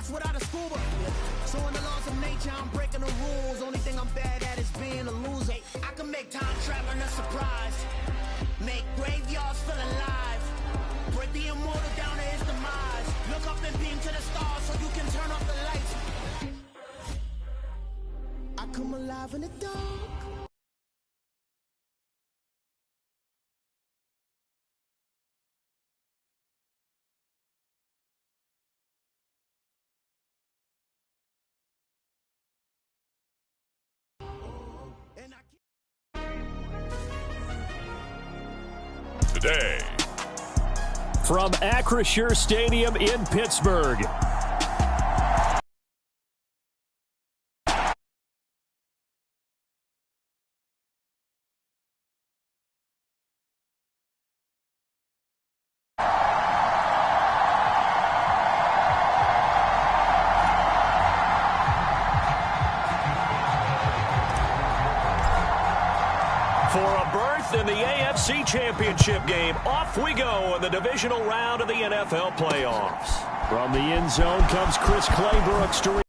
box without a scuba. So in the laws of nature, I'm breaking the rules. Only thing I'm bad at is being a loser. I can make time traveling a surprise. Make graveyards feel alive. Break the immortal down to his demise. Look up and beam to the stars so you can turn off the lights. I come alive in the dark. Today, from Acrisure Stadium in Pittsburgh, for a berth in the AFC Championship game. Off we go in the divisional round of the NFL playoffs. From the end zone comes Chris Claybrooks to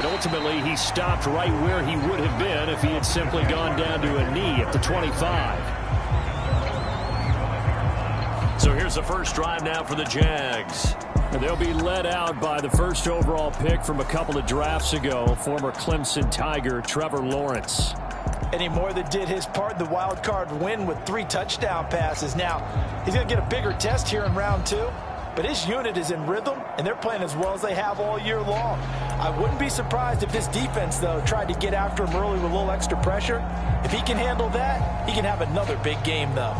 ultimately, he stopped right where he would have been if he had simply gone down to a knee at the 25. So here's the first drive now for the Jags. And they'll be led out by the first overall pick from a couple of drafts ago, former Clemson Tiger Trevor Lawrence. And he more than did his part in the wild card win with 3 touchdown passes. Now, he's going to get a bigger test here in round 2. But his unit is in rhythm, and they're playing as well as they have all year long. I wouldn't be surprised if this defense, though, tried to get after him early with a little extra pressure. If he can handle that, he can have another big game, though.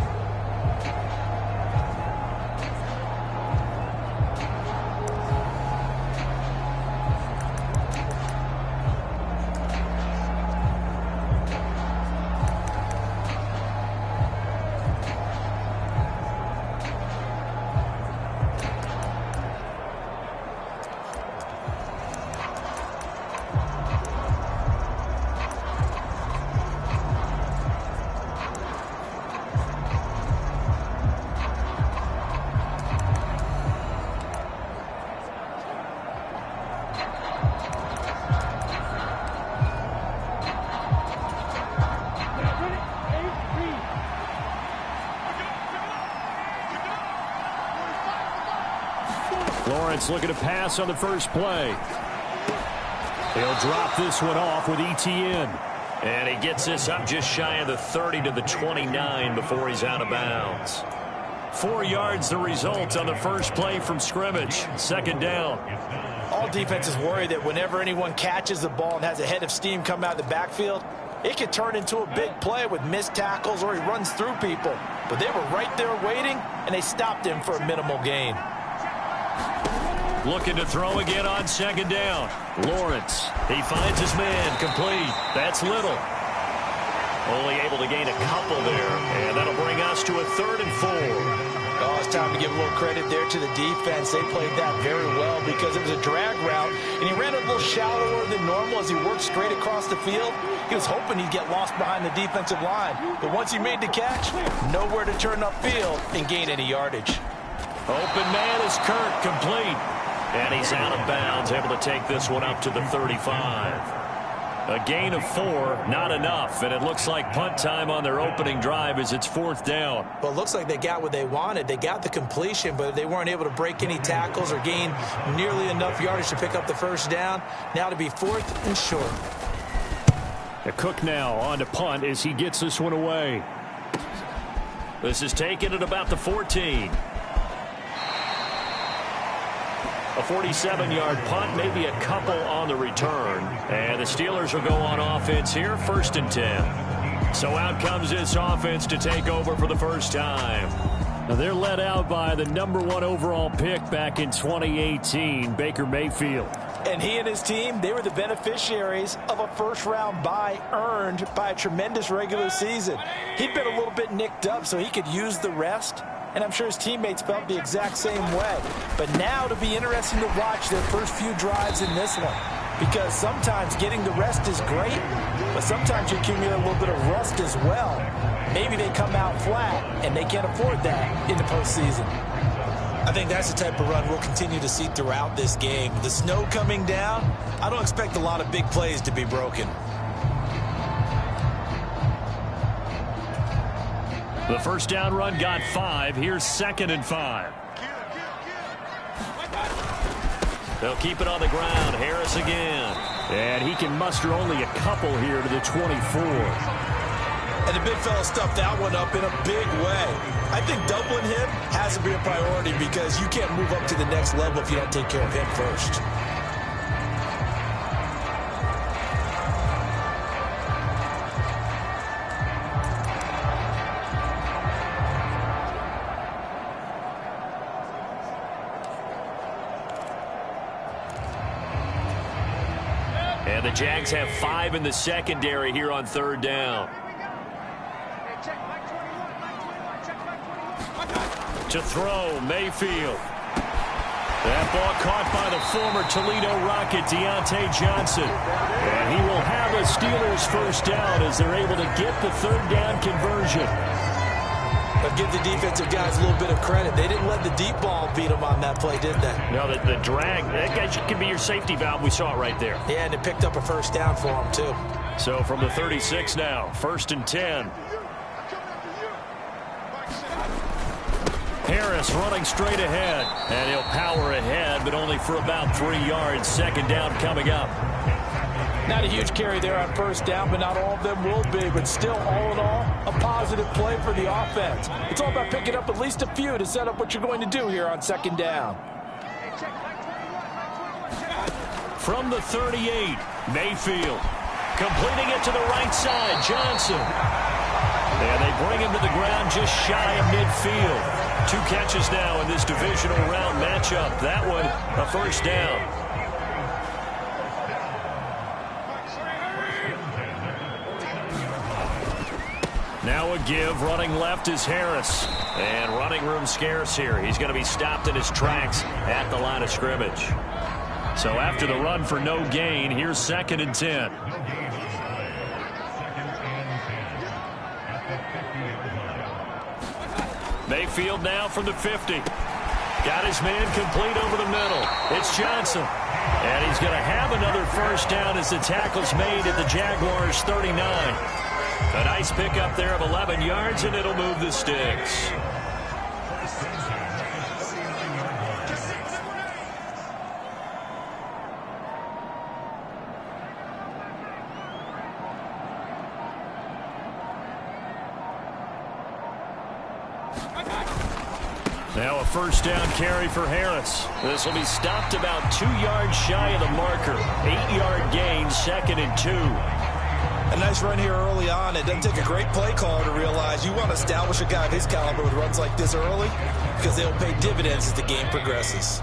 Lawrence looking to pass on the first play. He'll drop this one off with ETN. And he gets this up just shy of the 30 to the 29 before he's out of bounds. 4 yards the result on the first play from scrimmage. Second down. All defenses worry that whenever anyone catches the ball and has a head of steam come out of the backfield, it could turn into a big play with missed tackles or he runs through people. But they were right there waiting, and they stopped him for a minimal gain. Looking to throw again on second down. Lawrence, he finds his man, complete. That's Little. Only able to gain a couple there, and that'll bring us to a 3rd and 4. Oh, it's time to give a little credit there to the defense. They played that very well because it was a drag route, and he ran a little shallower than normal as he worked straight across the field. He was hoping he'd get lost behind the defensive line, but once he made the catch, nowhere to turn upfield and gain any yardage. Open man is Kirk, complete. And he's out of bounds, able to take this one up to the 35. A gain of 4, not enough, and it looks like punt time on their opening drive as it's 4th down. Well, it looks like they got what they wanted. They got the completion, but they weren't able to break any tackles or gain nearly enough yardage to pick up the first down. Now to be 4th and short. Cook now on to punt as he gets this one away. This is taken at about the 14. A 47-yard punt, maybe a couple on the return. And the Steelers will go on offense here, 1st and 10. So out comes this offense to take over for the first time. Now they're led out by the #1 overall pick back in 2018, Baker Mayfield. And he and his team, they were the beneficiaries of a first-round bye earned by a tremendous regular season. He'd been a little bit nicked up, so he could use the rest. And I'm sure his teammates felt the exact same way. But now it'll be interesting to watch their first few drives in this one. Because sometimes getting the rest is great, but sometimes you accumulate a little bit of rust as well. Maybe they come out flat, and they can't afford that in the postseason. I think that's the type of run we'll continue to see throughout this game. The snow coming down, I don't expect a lot of big plays to be broken. The first down run got 5. Here's 2nd and 5. They'll keep it on the ground. Harris again. And he can muster only a couple here to the 24. And the big fella stuffed that one up in a big way. I think doubling him has to be a priority because you can't move up to the next level if you don't take care of him first. And the Jags have 5 in the secondary here on 3rd down. To throw, Mayfield. That ball caught by the former Toledo Rocket, Deontay Johnson. And he will have a Steelers first down as they're able to get the 3rd down conversion. But give the defensive guys a little bit of credit. They didn't let the deep ball beat them on that play, did they? No, the drag, that guy can be your safety valve. We saw it right there. Yeah, and it picked up a first down for them, too. So from the 36 now, 1st and 10. Harris running straight ahead, and he'll power ahead, but only for about 3 yards. 2nd down coming up. Not a huge carry there on first down, but not all of them will be. But still, all in all, a positive play for the offense. It's all about picking up at least a few to set up what you're going to do here on 2nd down. From the 38, Mayfield. Completing it to the right side, Johnson. And they bring him to the ground just shy of midfield. 2 catches now in this divisional round matchup. That one, a first down. Now a give, running left is Harris. And running room scarce here. He's going to be stopped in his tracks at the line of scrimmage. So after the run for no gain, here's 2nd and 10. Mayfield now from the 50. Got his man complete over the middle. It's Johnson. And he's going to have another first down as the tackle's made at the Jaguars' 39. A nice pickup there of 11 yards, and it'll move the sticks. Now a first down carry for Harris. This will be stopped about 2 yards shy of the marker. 8-yard gain, 2nd and 2. A nice run here early on. It doesn't take a great play caller to realize you want to establish a guy of his caliber with runs like this early because they'll pay dividends as the game progresses.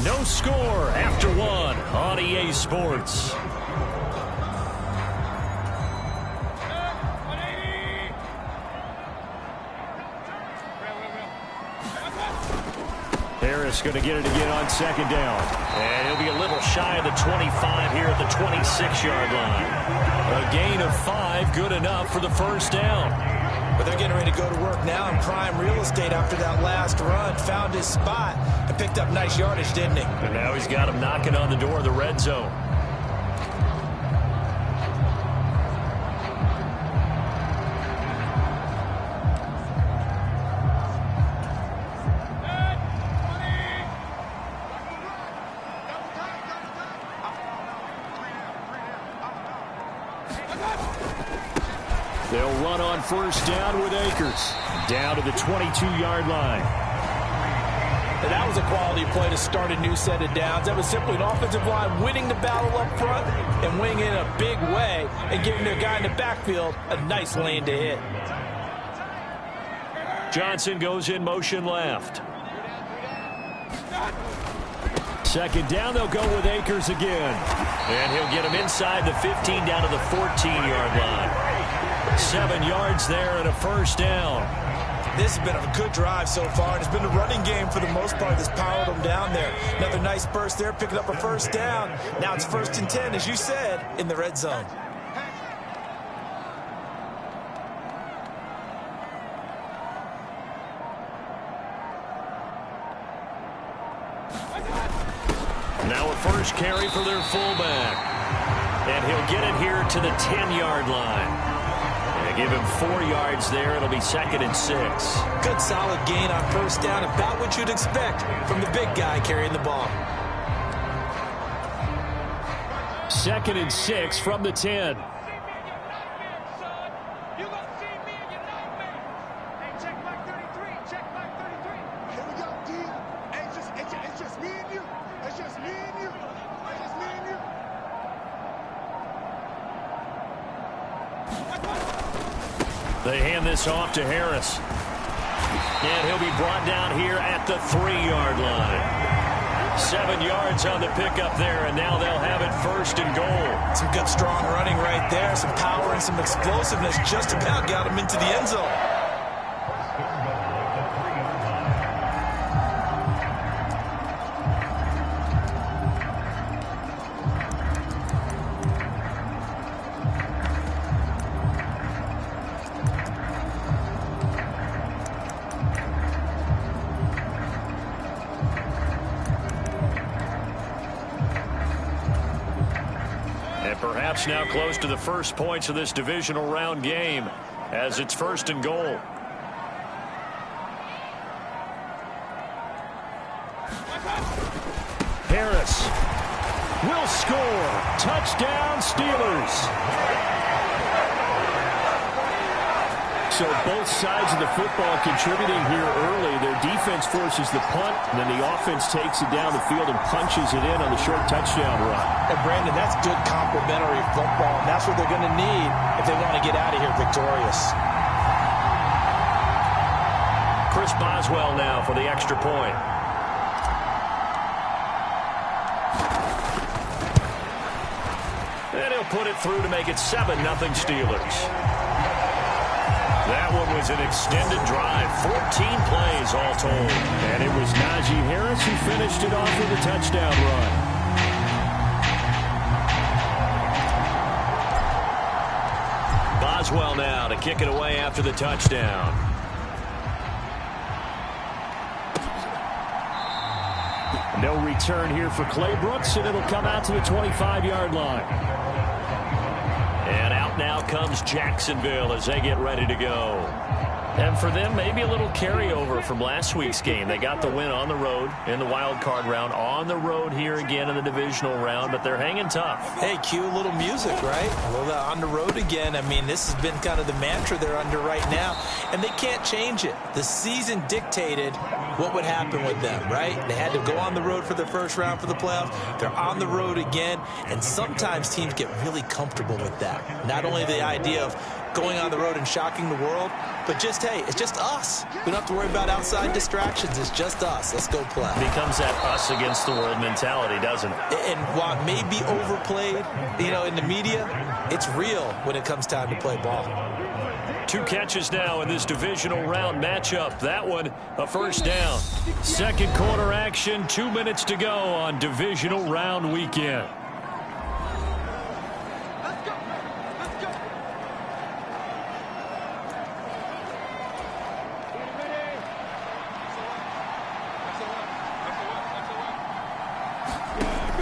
No score after 1 on EA Sports. Harris going to get it again on 2nd down. And he'll be a little shy of the 25 here at the 26-yard line. A gain of 5, good enough for the first down. But they're getting ready to go to work now in prime real estate after that last run. Found his spot and picked up nice yardage, didn't he? And now he's got him knocking on the door of the red zone. They'll run on first down with Akers. Down to the 22-yard line. And that was a quality play to start a new set of downs. That was simply an offensive line winning the battle up front and winning in a big way and giving their guy in the backfield a nice lane to hit. Johnson goes in motion left. 2nd down, they'll go with Akers again. And he'll get him inside the 15 down to the 14-yard line. 7 yards there and a first down. This has been a good drive so far, and it's been the running game for the most part that's powered them down there. Another nice burst there, picking up a first down. Now it's 1st and 10, as you said, in the red zone. Now a first carry for their fullback. And he'll get it here to the 10-yard line. And give him 4 yards there. It'll be 2nd and 6. Good solid gain on first down. About what you'd expect from the big guy carrying the ball. 2nd and 6 from the 10. They hand this off to Harris. And he'll be brought down here at the 3-yard line. 7 yards on the pickup there, and now they'll have it 1st and goal. Some good strong running right there. Some power and some explosiveness just about got him into the end zone. Perhaps now close to the first points of this divisional round game as it's 1st and goal. Harris will score. Touchdown, Steelers. So both sides of the football contributing here early. Their defense forces the punt, and then the offense takes it down the field and punches it in on the short touchdown run. And Brandon, that's good complementary football, and that's what they're going to need if they want to get out of here victorious. Chris Boswell now for the extra point. And he'll put it through to make it 7-0 Steelers. That one was an extended drive, 14 plays all told. And it was Najee Harris who finished it off with a touchdown run. Boswell now to kick it away after the touchdown. No return here for Clay Brooks, and it'll come out to the 25-yard line. And out now comes Jacksonville as they get ready to go. And for them, maybe a little carryover from last week's game. They got the win on the road in the wild card round, on the road here again in the divisional round, but they're hanging tough. Hey, cue a little music, right? Well, on the road again. I mean, this has been kind of the mantra they're under right now, and they can't change it. The season dictated what would happen with them, right? They had to go on the road for the first round for the playoffs. They're on the road again, and sometimes teams get really comfortable with that. Not only the idea of going on the road and shocking the world, but just, hey, it's just us. We don't have to worry about outside distractions. It's just us. Let's go play. It becomes that us against the world mentality, doesn't it? And while it may be overplayed, you know, in the media, it's real when it comes time to play ball. 2 catches now in this divisional round matchup. That one, a first down. Second quarter action, 2 minutes to go on divisional round weekend.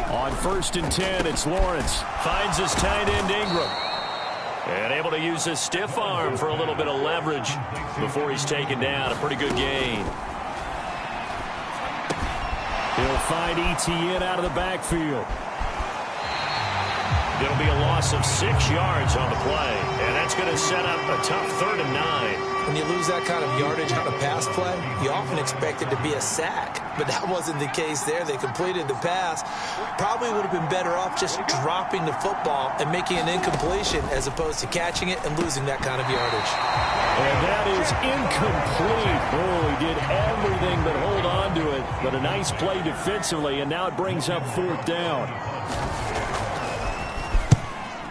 On 1st and 10, it's Lawrence. Finds his tight end Ingram. And able to use his stiff arm for a little bit of leverage before he's taken down. A pretty good gain. He'll find Etienne out of the backfield. It'll be a loss of 6 yards on the play. And that's going to set up a tough 3rd and 9. When you lose that kind of yardage on a pass play, you often expect it to be a sack. But that wasn't the case there. They completed the pass. Probably would have been better off just dropping the football and making an incompletion as opposed to catching it and losing that kind of yardage. And that is incomplete. Oh, he did everything but hold on to it. But a nice play defensively, and now it brings up 4th down.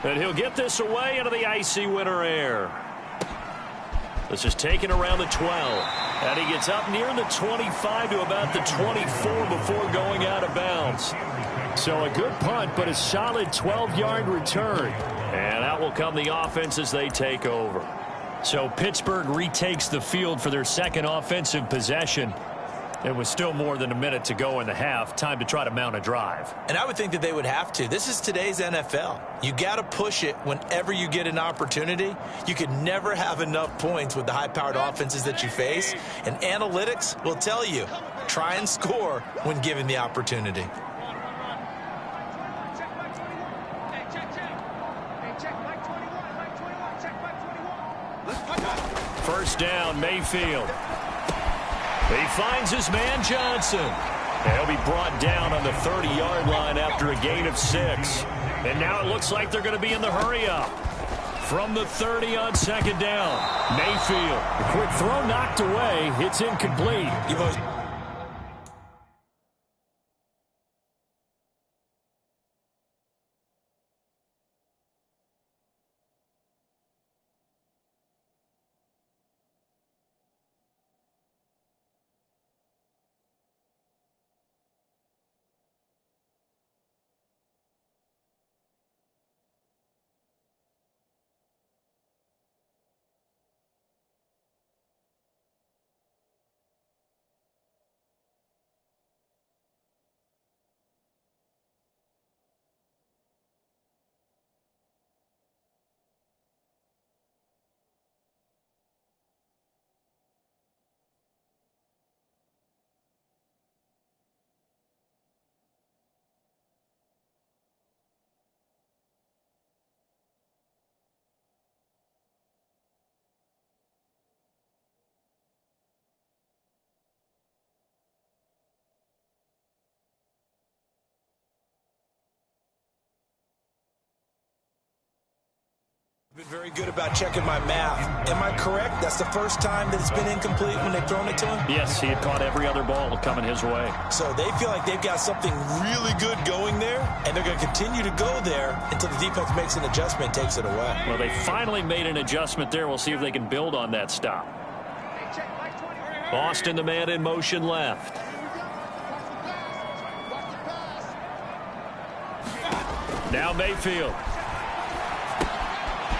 And he'll get this away into the icy winter air. This is taken around the 12. And he gets up near the 25 to about the 24 before going out of bounds. So a good punt, but a solid 12-yard return. And out will come the offense as they take over. So Pittsburgh retakes the field for their second offensive possession. It was still more than a minute to go in the half. Time to try to mount a drive. And I would think that they would have to. This is today's NFL. You got to push it whenever you get an opportunity. You could never have enough points with the high-powered offenses that you face. And analytics will tell you, try and score when given the opportunity. First down, Mayfield. He finds his man, Johnson. He'll be brought down on the 30-yard line after a gain of 6. And now it looks like they're going to be in the hurry-up. From the 30 on second down, Mayfield. The quick throw knocked away. It's incomplete. Been very good about checking my math. Am I correct? That's the first time that it's been incomplete when they've thrown it to him? Yes, he had caught every other ball coming his way. So they feel like they've got something really good going there, and they're going to continue to go there until the defense makes an adjustment and takes it away. Well, they finally made an adjustment there. We'll see if they can build on that stop. Austin, the man in motion left. Now Mayfield.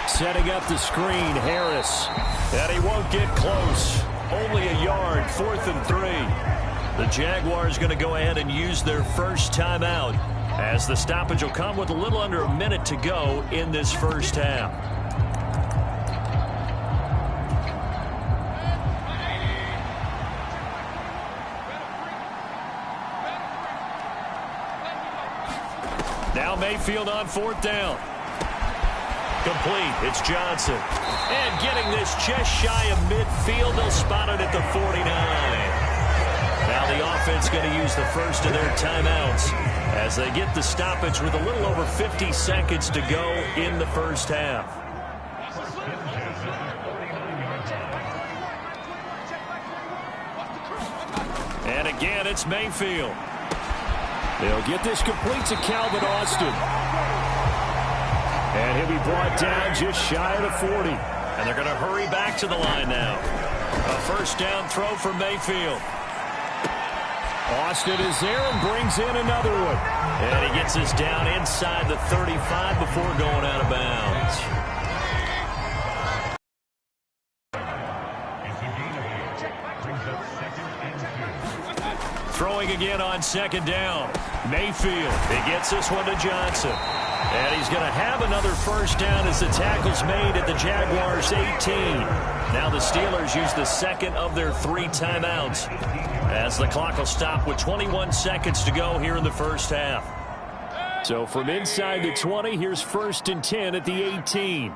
Setting up the screen, Harris. And he won't get close. Only a yard, 4th and 3. The Jaguars going to go ahead and use their first timeout, as the stoppage will come with a little under a minute to go in this first half. Now Mayfield on 4th down. Complete. It's Johnson. And getting this just shy of midfield. They'll spot it at the 49. Now the offense going to use the first of their timeouts as they get the stoppage with a little over 50 seconds to go in the first half. And again, it's Mayfield. They'll get this complete to Calvin Austin. And he'll be brought down just shy of the 40. And they're going to hurry back to the line now. A first down throw for Mayfield. Austin is there and brings in another one. And he gets us down inside the 35 before going out of bounds. Throwing again on second down. Mayfield. He gets this one to Johnson. And he's going to have another first down as the tackle's made at the Jaguars' 18. Now the Steelers use the second of their 3 timeouts as the clock will stop with 21 seconds to go here in the first half. So from inside the 20, here's 1st and 10 at the 18.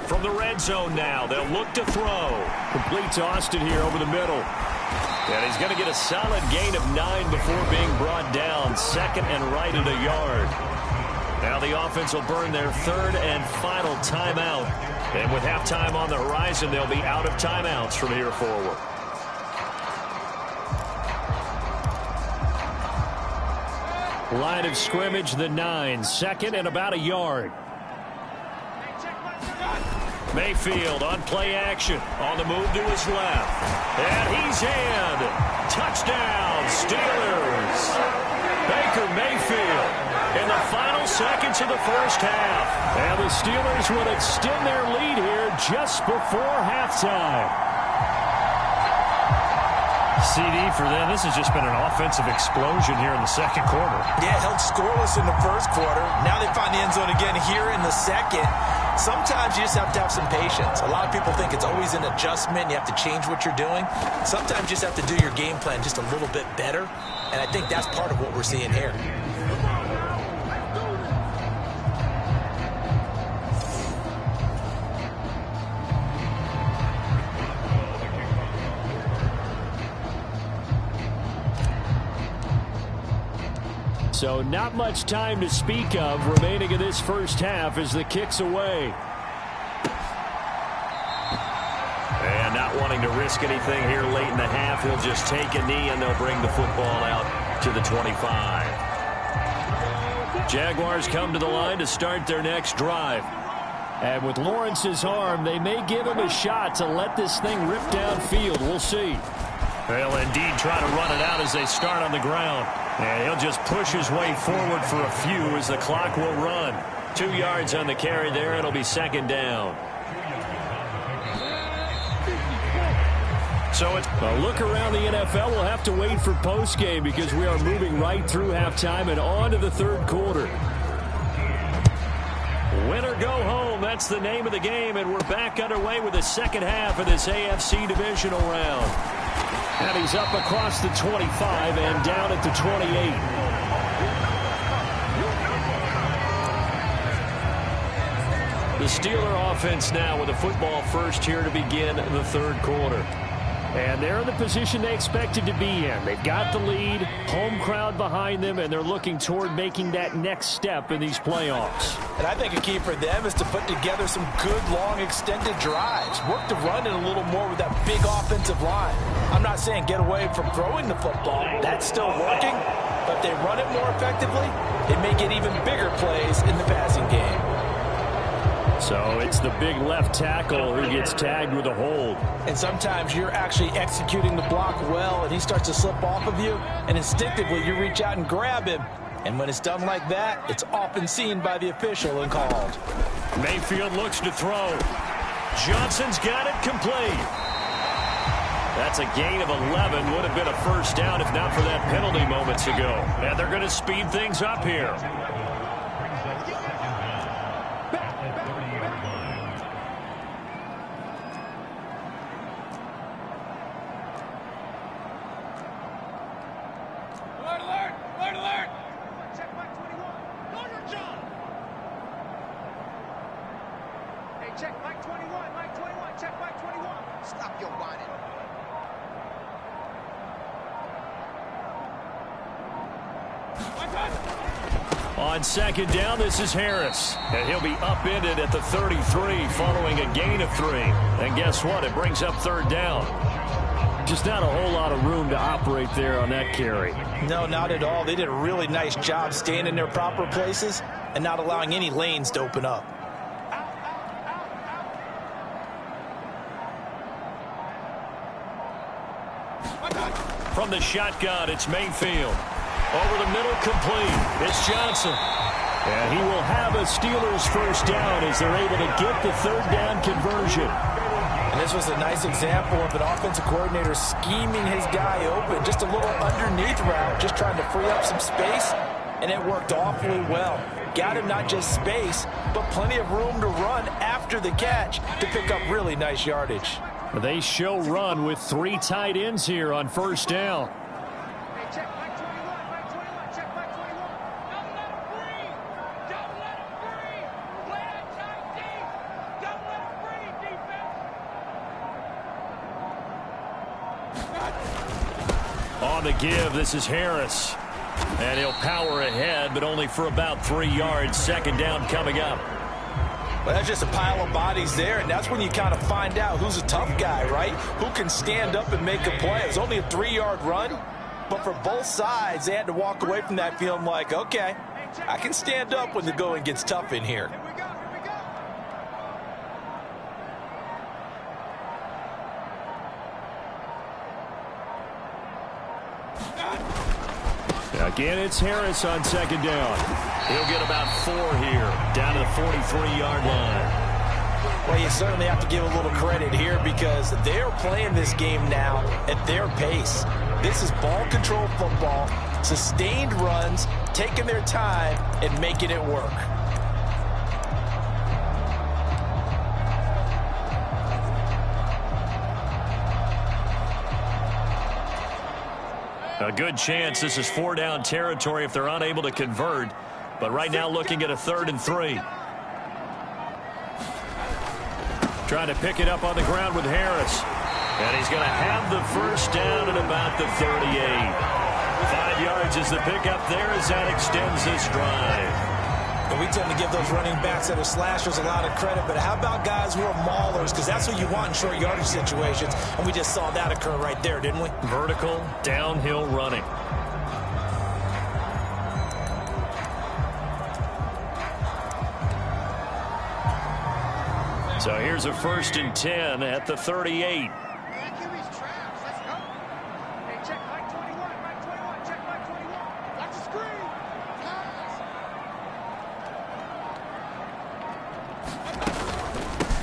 From the red zone now, they'll look to throw. Complete to Austin here over the middle. And he's going to get a solid gain of 9 before being brought down. 2nd and right at a yard. Now the offense will burn their 3rd and final timeout. And with halftime on the horizon, they'll be out of timeouts from here forward. Line of scrimmage, the 9. 2nd and about a yard. Mayfield on play action. On the move to his left. And he's in. Touchdown, Steelers. Baker Mayfield in the final seconds of the first half. And the Steelers will extend their lead here just before halftime. CD for them. This has just been an offensive explosion here in the second quarter. Yeah, held scoreless in the first quarter. Now they find the end zone again here in the second. Sometimes you just have to have some patience. A lot of people think it's always an adjustment. You have to change what you're doing. Sometimes you just have to do your game plan just a little bit better. And I think that's part of what we're seeing here. So not much time to speak of remaining in this first half as the kick's away. And not wanting to risk anything here late in the half, he'll just take a knee and they'll bring the football out to the 25. Jaguars come to the line to start their next drive. And with Lawrence's arm, they may give him a shot to let this thing rip downfield. We'll see. They'll indeed try to run it out as they start on the ground. And he'll just push his way forward for a few as the clock will run. 2 yards on the carry there. It'll be second down. So it's a look around the NFL. We'll have to wait for postgame because we are moving right through halftime and on to the third quarter. Win or go home. That's the name of the game. And we're back underway with the second half of this AFC divisional round. And he's up across the 25 and down at the 28. The Steeler offense now with the football first here to begin the third quarter. And they're in the position they expected to be in. They've got the lead, home crowd behind them, and they're looking toward making that next step in these playoffs. And I think a key for them is to put together some good, long, extended drives. Work to run it a little more with that big offensive line. I'm not saying get away from throwing the football. That's still working. But if they run it more effectively, they may get even bigger plays in the passing game. So it's the big left tackle who gets tagged with a hold. And sometimes you're actually executing the block well, and he starts to slip off of you, and instinctively you reach out and grab him. And when it's done like that, it's often seen by the official and called. Mayfield looks to throw. Johnson's got it complete. That's a gain of 11. Would have been a first down if not for that penalty moments ago. And they're going to speed things up here. On second down, this is Harris. And he'll be upended at the 33 following a gain of 3. And guess what? It brings up third down. Just not a whole lot of room to operate there on that carry. No, not at all. They did a really nice job staying in their proper places and not allowing any lanes to open up. From the shotgun, it's Mayfield. Over the middle, complete. It's Johnson. And he will have a Steelers first down as they're able to get the third down conversion. And this was a nice example of an offensive coordinator scheming his guy open. Just a little underneath route, just trying to free up some space. And it worked awfully well. Got him not just space, but plenty of room to run after the catch to pick up really nice yardage. They show run with 3 tight ends here on first down. On the give, this is Harris. And he'll power ahead, but only for about 3 yards. Second down coming up. Well, that's just a pile of bodies there, and that's when you kind of find out who's a tough guy, right? Who can stand up and make a play. It was only a 3-yard run, but for both sides, they had to walk away from that feeling like, okay, I can stand up when the going gets tough in here. Again, it's Harris on second down. He'll get about 4 here, down to the 43-yard line. Well, you certainly have to give a little credit here because they're playing this game now at their pace. This is ball control football, sustained runs, taking their time and making it work. A good chance this is 4-down territory if they're unable to convert. But right now looking at a 3rd and 3. Trying to pick it up on the ground with Harris. And he's going to have the first down at about the 38. 5 yards is the pickup there as that extends this drive. And we tend to give those running backs that are slashers a lot of credit, but how about guys who are maulers? Because that's what you want in short yardage situations, and we just saw that occur right there, didn't we? Vertical, downhill running. So here's a 1st and 10 at the 38.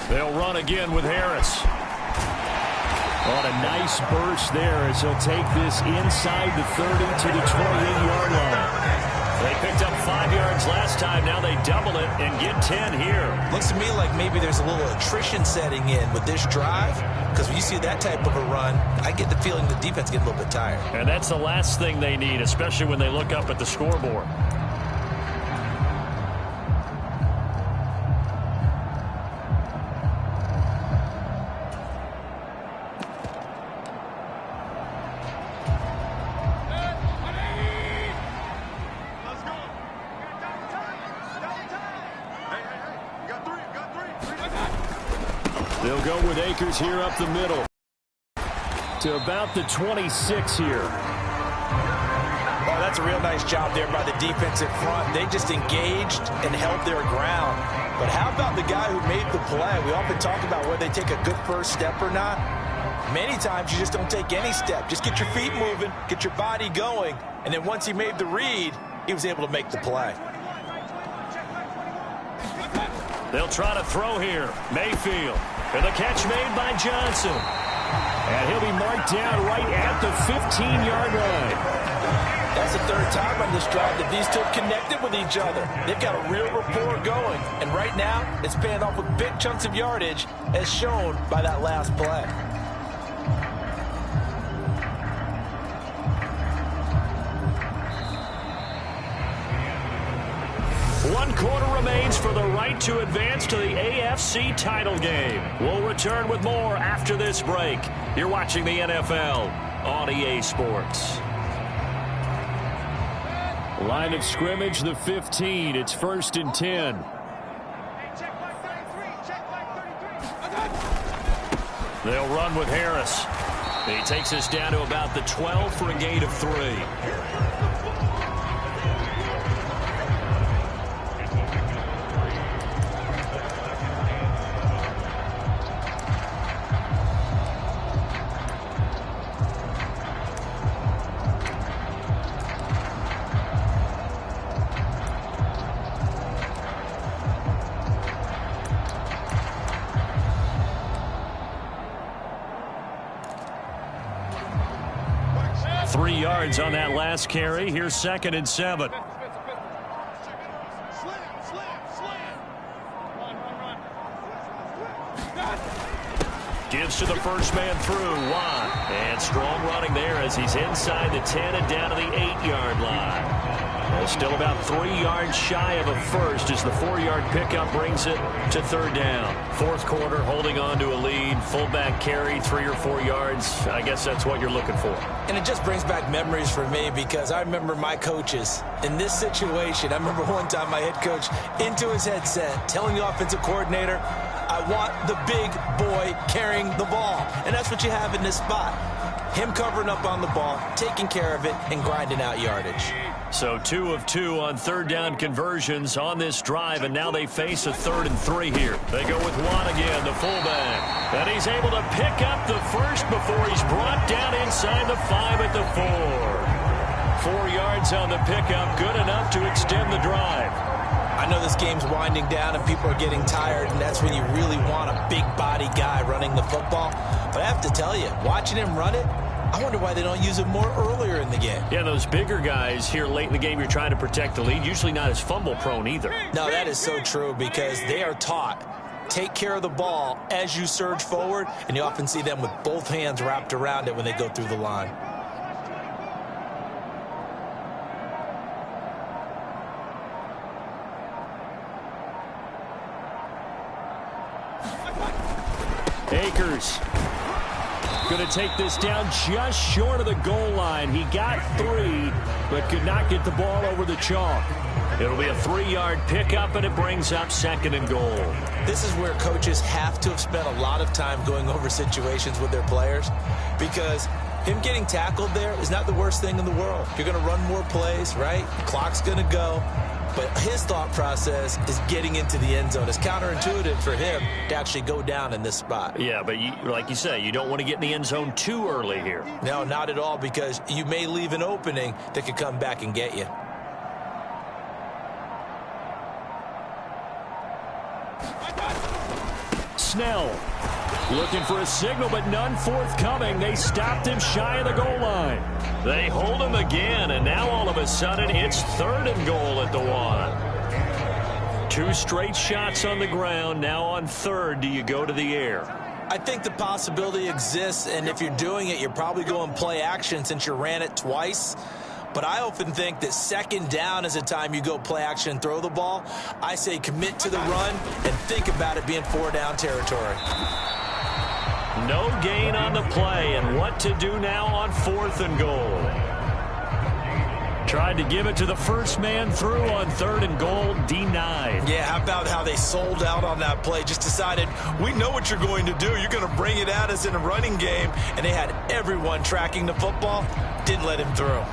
They'll run again with Harris. On a nice burst there as he'll take this inside the 30 to the 28-yard line. They picked up 5 yards last time. Now they double it and get 10 here. Looks to me like maybe there's a little attrition setting in with this drive, because when you see that type of a run, I get the feeling the defense gets a little bit tired. And that's the last thing they need, especially when they look up at the scoreboard. They'll go with Akers here up the middle to about the 26 here. Oh, that's a real nice job there by the defense in front. They just engaged and held their ground. But how about the guy who made the play? We often talk about whether they take a good first step or not. Many times you just don't take any step. Just get your feet moving, get your body going, and then once he made the read, he was able to make the play. They'll try to throw here. Mayfield. And the catch made by Johnson. And he'll be marked down right at the 15-yard line. That's the 3rd time on this drive that these two have connected with each other. They've got a real rapport going. And right now, it's paying off with big chunks of yardage, as shown by that last play. One quarter remains for the right to advance to the AFC title game. We'll return with more after this break. You're watching the NFL on EA Sports. Line of scrimmage, the 15. It's 1st and 10. They'll run with Harris. He takes us down to about the 12 for a gain of 3. On that last carry. Here's 2nd and 7. Gives to the first man through. Watt. And strong running there as he's inside the 10 and down to the 8-yard line. Still about 3 yards shy of a first as the 4-yard pickup brings it to 3rd down. 4th quarter, holding on to a lead. Fullback carry, 3 or 4 yards. I guess that's what you're looking for. And it just brings back memories for me because I remember my coaches in this situation. I remember one time my head coach into his headset telling the offensive coordinator, I want the big boy carrying the ball. And that's what you have in this spot. Him covering up on the ball, taking care of it, and grinding out yardage. So 2 of 2 on 3rd down conversions on this drive, and now they face a 3rd and 3 here. They go with Watt again, the fullback. And he's able to pick up the first before he's brought down inside the 5 at the 4. 4 yards on the pickup, good enough to extend the drive. I know this game's winding down and people are getting tired, and that's when you really want a big body guy running the football. But I have to tell you, watching him run it, I wonder why they don't use it more earlier in the game. Yeah, those bigger guys here late in the game, you're trying to protect the lead, usually not as fumble prone either. No, that is so true because they are taught. Take care of the ball as you surge forward, and you often see them with both hands wrapped around it when they go through the line. Akers going to take this down just short of the goal line. He got 3, but could not get the ball over the chalk. It'll be a 3-yard pickup, and it brings up 2nd and goal. This is where coaches have to have spent a lot of time going over situations with their players, because him getting tackled there is not the worst thing in the world. You're going to run more plays, right? Clock's going to go. But his thought process is getting into the end zone. It's counterintuitive for him to actually go down in this spot. Yeah, but like you say, you don't want to get in the end zone too early here. No, not at all, because you may leave an opening that could come back and get you. Snell looking for a signal, but none forthcoming. They stopped him shy of the goal line. They hold him again, and now all of a sudden it's 3rd and goal at the 1. 2 straight shots on the ground. Now on 3rd, do you go to the air? I think the possibility exists, and if you're doing it, you're probably going play action since you ran it twice. But I often think that 2nd down is a time you go play action and throw the ball. I say commit to the run and think about it being 4-down territory. No gain on the play, and what to do now on 4th and goal. Tried to give it to the first man through on 3rd and goal, denied. Yeah, how about how they sold out on that play, just decided, we know what you're going to do. You're going to bring it at us in a running game, and they had everyone tracking the football, didn't let him through.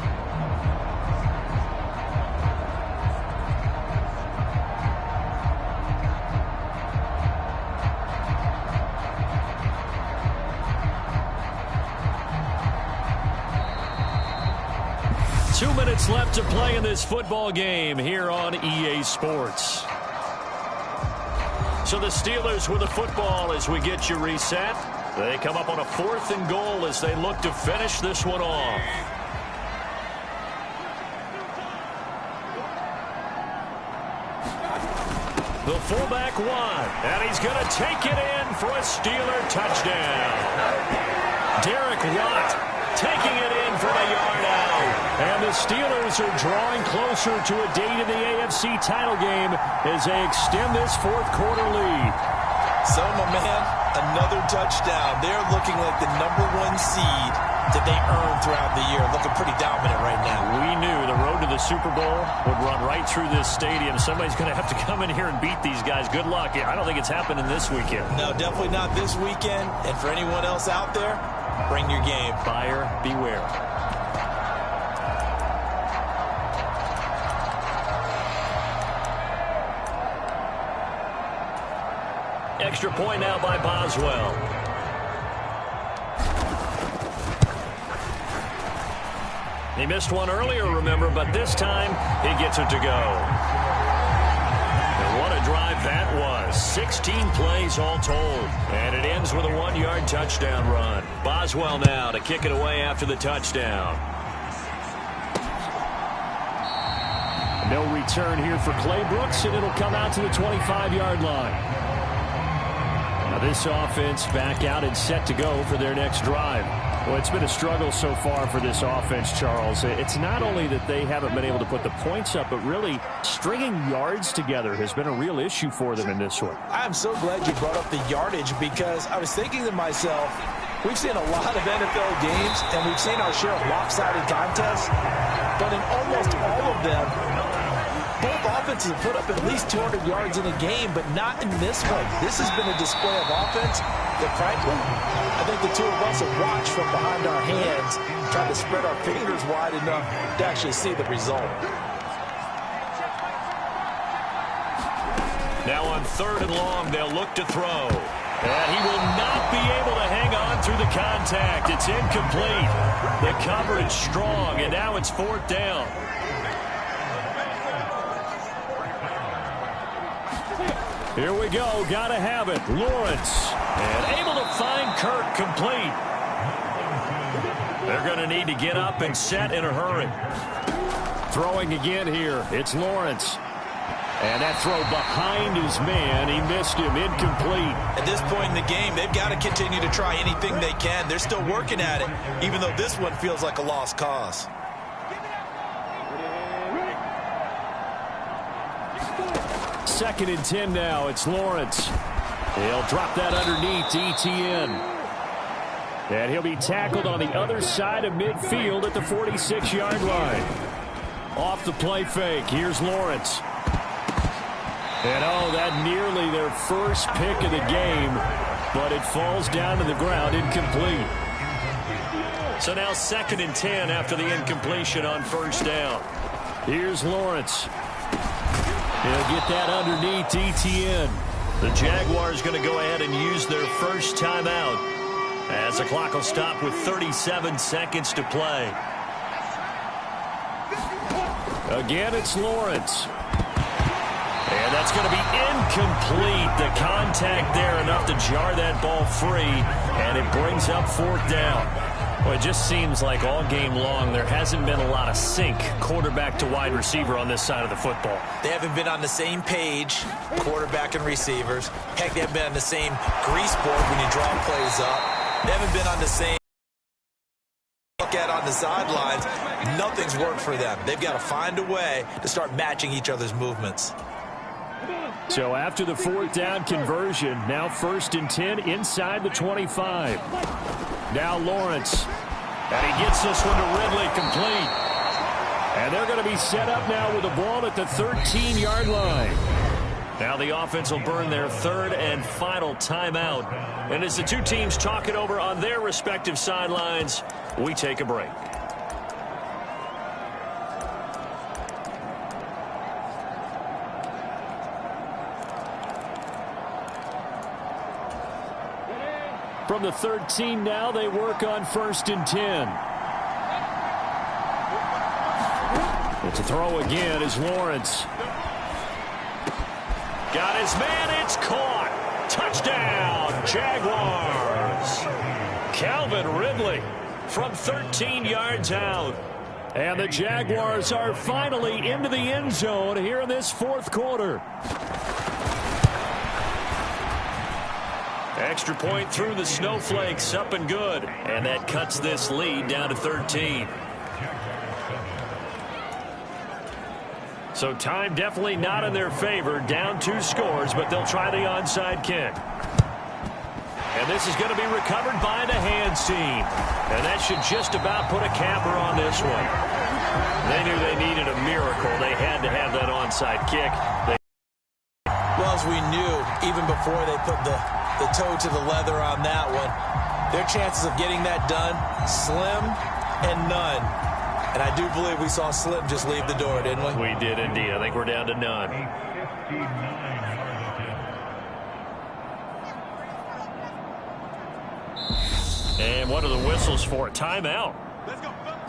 Left to play in this football game here on EA Sports. So the Steelers with the football as we get you reset. They come up on a 4th and goal as they look to finish this one off. The fullback won, and he's going to take it in for a Steeler touchdown. Derek Watt taking it in for the yard out. And the Steelers are drawing closer to a date in the AFC title game as they extend this 4th quarter lead. So, my man, another touchdown. They're looking like the #1 seed that they earned throughout the year. Looking pretty dominant right now. We knew the road to the Super Bowl would run right through this stadium. Somebody's going to have to come in here and beat these guys. Good luck. I don't think it's happening this weekend. No, definitely not this weekend. And for anyone else out there, bring your game. Buyer beware. Extra point now by Boswell. He missed one earlier, remember, but this time he gets it to go. And what a drive that was. 16 plays all told. And it ends with a 1-yard touchdown run. Boswell now to kick it away after the touchdown. No return here for Clay Brooks, and it'll come out to the 25-yard line. Now this offense back out and set to go for their next drive. Well, it's been a struggle so far for this offense, Charles. It's not only that they haven't been able to put the points up, but really stringing yards together has been a real issue for them in this one. I'm so glad you brought up the yardage, because I was thinking to myself, we've seen a lot of NFL games, and we've seen our share of lopsided contests, but in almost all of them, both offenses have put up at least 200 yards in a game, but not in this one. This has been a display of offense that, frankly, I think the two of us have watched from behind our hands, trying to spread our fingers wide enough to actually see the result. Now on 3rd and long, they'll look to throw. And he will not be able to hang on through the contact. It's incomplete. The coverage strong, and now it's 4th down. Here we go. Got to have it. Lawrence. And able to find Kirk complete. They're going to need to get up and set in a hurry. Throwing again here. It's Lawrence. And that throw behind his man. He missed him. Incomplete. At this point in the game, they've got to continue to try anything they can. They're still working at it, even though this one feels like a lost cause. Second and 10 now. It's Lawrence. He'll drop that underneath to ETN. And he'll be tackled on the other side of midfield at the 46-yard line. Off the play fake. Here's Lawrence. And oh, that nearly their first pick of the game, but it falls down to the ground, incomplete. So now 2nd and 10 after the incompletion on 1st down. Here's Lawrence. He'll get that underneath ETN. The Jaguars going to go ahead and use their first timeout as the clock will stop with 37 seconds to play. Again, it's Lawrence. And that's going to be incomplete. The contact there enough to jar that ball free, and it brings up 4th down. Well, it just seems like all game long there hasn't been a lot of sync quarterback to wide receiver on this side of the football. They haven't been on the same page, quarterback and receivers. Heck, they haven't been on the same grease board when you draw plays up. They haven't been on the same look at on the sidelines. Nothing's worked for them. They've got to find a way to start matching each other's movements. So after the 4th down conversion, now 1st and 10 inside the 25. Now Lawrence. And he gets this one to Ridley complete. And they're going to be set up now with the ball at the 13-yard line. Now the offense will burn their 3rd and final timeout. And as the two teams talk it over on their respective sidelines, we take a break. From the 13 now, they work on 1st and 10. It's a throw again is Lawrence. Got his man, it's caught. Touchdown, Jaguars. Calvin Ridley from 13 yards out. And the Jaguars are finally into the end zone here in this 4th quarter. Extra point through the snowflakes, up and good. And that cuts this lead down to 13. So time definitely not in their favor. Down 2 scores, but they'll try the onside kick. And this is going to be recovered by the hands team. And that should just about put a capper on this one. They knew they needed a miracle. They had to have that onside kick. Well, as we knew, even before they put the toe to the leather on that one, their chances of getting that done, slim and none. And I do believe we saw Slim just leave the door, didn't we? We did indeed. I think we're down to none. And what are the whistles for? Timeout.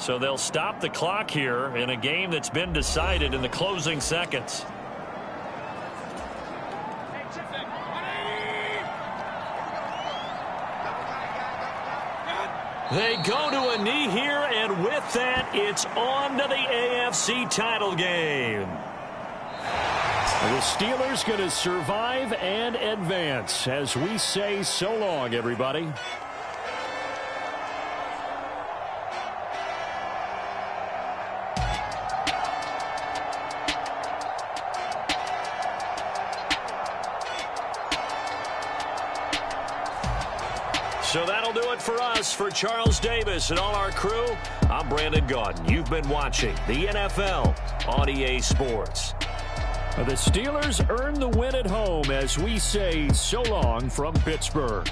So they'll stop the clock here in a game that's been decided in the closing seconds. They go to a knee here, and with that, it's on to the AFC title game. The Steelers going to survive and advance as we say so long, everybody. So that'll do it for us. For Charles Davis and all our crew, I'm Brandon Gaudin. You've been watching the NFL on EA Sports. The Steelers earn the win at home as we say so long from Pittsburgh.